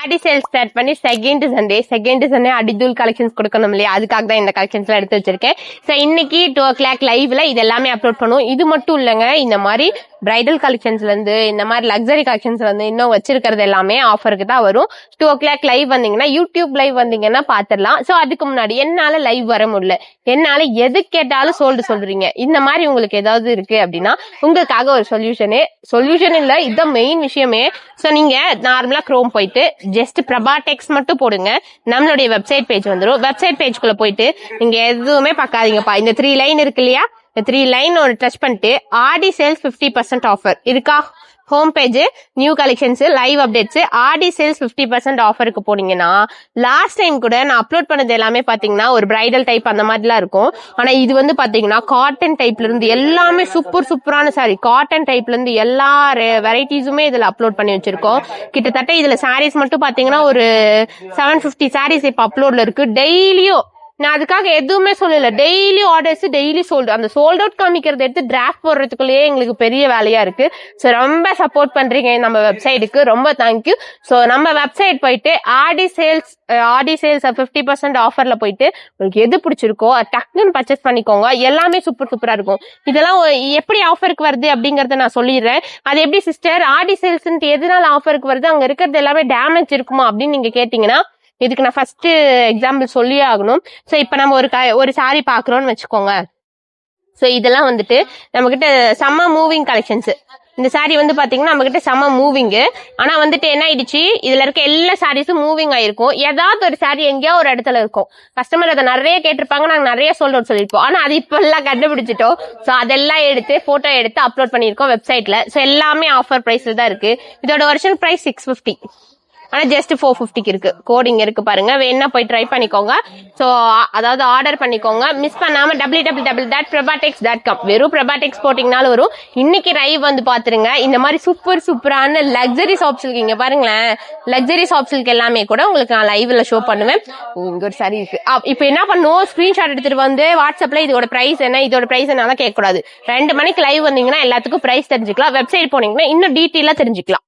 ஆடி sale start பண்ணி second Sunday அடிதூள் collections கொடுக்கணும் இல்லையா, அதுக்காக தான் இந்த கலெக்ஷன்ஸ் எல்லாம் எடுத்து வச்சிருக்கேன். ஸோ இன்னைக்கு 2 o'clock லைவ்ல இது எல்லாமே அப்லோட் பண்ணுவோம். இது மட்டும் இல்லைங்க, இந்த மாதிரி பிரைடல் கலெக்ஷன்ஸ்ல இருந்து இந்த மாதிரி லக்ஸரி கலெக்ஷன்ஸ்ல இருந்து இன்னும் வச்சிருக்கிறது எல்லாமே ஆஃபருக்கு தான் வரும். 2 o'clock லைவ் வந்தீங்கன்னா, யூடியூப் லைவ் வந்தீங்கன்னா பாத்துடலாம். சோ அதுக்கு முன்னாடி என்னால லைவ் வர முடியல, என்னால எது கேட்டாலும் சொல்றீங்க, இந்த மாதிரி உங்களுக்கு ஏதாவது இருக்கு அப்படின்னா உங்களுக்காக ஒரு சொல்யூஷன் இல்ல, இதுதான் மெயின் விஷயமே. சோ நீங்க நார்மலா குரோம் போயிட்டு ஜஸ்ட் பிரபா டெக்ஸ் மட்டும் போடுங்க, நம்மளுடைய வெப்சைட் பேஜ் வந்துடும். வெப்சைட் பேஜ்குள்ள போயிட்டு நீங்க எதுவுமே பார்க்காதீங்கப்பா, இந்த 3 லைன் இருக்கு இல்லையா, இந்த 3 லைன் ஒரு டச் பண்ணிட்டு ஆடி சேல்ஸ் 50% ஆஃபர் இருக்கா, home page, new collections, live updates, ஆடி சேல்ஸ் 50% ஆஃபருக்கு போனீங்கன்னா, லாஸ்ட் டைம் கூட நான் அப்லோட் பண்ணது எல்லாமே பாத்தீங்கன்னா ஒரு பிரைடல் டைப் அந்த மாதிரிலாம் இருக்கும். ஆனா இது வந்து பாத்தீங்கன்னா காட்டன் டைப்ல இருந்து எல்லாமே சூப்பரான சாரி, காட்டன் டைப்ல இருந்து எல்லா வெரைட்டிஸுமே இதுல அப்லோட் பண்ணி வச்சிருக்கோம். கிட்டத்தட்ட இதுல சாரீஸ் மட்டும் பாத்தீங்கன்னா ஒரு 750 சாரீஸ் இப்ப அப்லோட்ல இருக்கு. டெய்லியும் நான் அதுக்காக எதுவுமே சொல்லல, டெய்லி ஆர்டர்ஸ், டெய்லி சோல்டு. அந்த சோல்ட் அவுட் காமிக்கிறத எடுத்து டிராஃப்ட் போடுறதுக்குள்ளேயே எங்களுக்கு பெரிய வேலையா இருக்கு. ஸோ ரொம்ப சப்போர்ட் பண்றீங்க நம்ம வெப்சைட்டுக்கு, ரொம்ப தேங்க்யூ. ஸோ நம்ம வெப்சைட் போயிட்டு ஆடி சேல்ஸ் 50% ஆஃபர்ல போயிட்டு உங்களுக்கு எது பிடிச்சிருக்கோ டக்குன்னு பர்ச்சேஸ் பண்ணிக்கோங்க. எல்லாமே சூப்பரா இருக்கும். இதெல்லாம் எப்படி ஆஃபருக்கு வருது அப்படிங்கறத நான் சொல்லிடுறேன். அது எப்படி சிஸ்டர் ஆடி சேல்ஸ் எதனால ஆஃபருக்கு வருது, அங்க இருக்கிறது எல்லாமே டேமேஜ் இருக்குமா அப்படின்னு நீங்க கேட்டீங்கன்னா, இதுக்கு நான் ஃபர்ஸ்ட் எக்ஸாம்பிள் சொல்லியே ஆகணும். சோ இப்ப நம்ம ஒரு சாரி பாக்குறோம்னு வச்சுக்கோங்க. சோ இதெல்லாம் வந்துட்டு நம்ம கிட்ட செம்ம மூவிங் கலெக்ஷன்ஸ். இந்த சாரி வந்து பாத்தீங்கன்னா நம்ம கிட்ட செம்ம மூவிங். ஆனா வந்துட்டு என்ன ஆயிடுச்சு, இதுல இருக்க எல்லா சாரீஸும் மூவிங் ஆயிருக்கும். ஏதாவது ஒரு சாரி எங்கேயோ ஒரு இடத்துல இருக்கும். கஸ்டமர் அதை நிறைய கேட்டிருப்பாங்க, நாங்க நிறைய சொல்லிருப்போம். ஆனா அது இப்ப எல்லாம் கண்டுபிடிச்சிட்டோம். சோ அதெல்லாம் எடுத்து போட்டோ எடுத்து அப்லோட் பண்ணிருக்கோம் வெப்சைட்ல. சோ எல்லாமே ஆஃபர் பிரைஸ்ல தான் இருக்கு. இதோட ஒரிஜினல் பிரைஸ் 650, ஆனா ஜஸ்ட் 450 இருக்கு. கோடிங் இருக்கு பாருங்க, வேணா போய் ட்ரை பண்ணிக்கோங்க. சோ அதாவது ஆர்டர் பண்ணிக்கோங்க, மிஸ் பண்ணாம www.prabatex.com வெறும் பிரபாடெக்ஸ் போட்டீங்கனாலும் வரும். இன்னைக்கு லைவ் வந்து பாத்துருங்க. இந்த மாதிரி சூப்பரான லக்ஸரி ஷாப் சில்க் இங்க பாருங்களேன், லக்ஸரி ஷாப் சில்க் எல்லாமே கூட உங்களுக்கு நான் லைவ்ல ஷோ பண்ணுவேன். இங்க ஒரு சாரி இருக்கு. இப்ப என்ன பண்ணுவோம், ஸ்கிரீன்ஷாட் எடுத்துட்டு வந்து வாட்ஸ்அப்ல இதோட பிரைஸ் என்ன, இதோட பிரைஸ் என்ன கேட்க கூடாது. 2 மணிக்கு லைவ் வந்தீங்கன்னா எல்லாத்துக்கும் பிரைஸ் தெரிஞ்சுக்கலாம். வெப்சைட் போனீங்கன்னா இன்னும் டீட்டெயிலா தெரிஞ்சுக்கலாம்.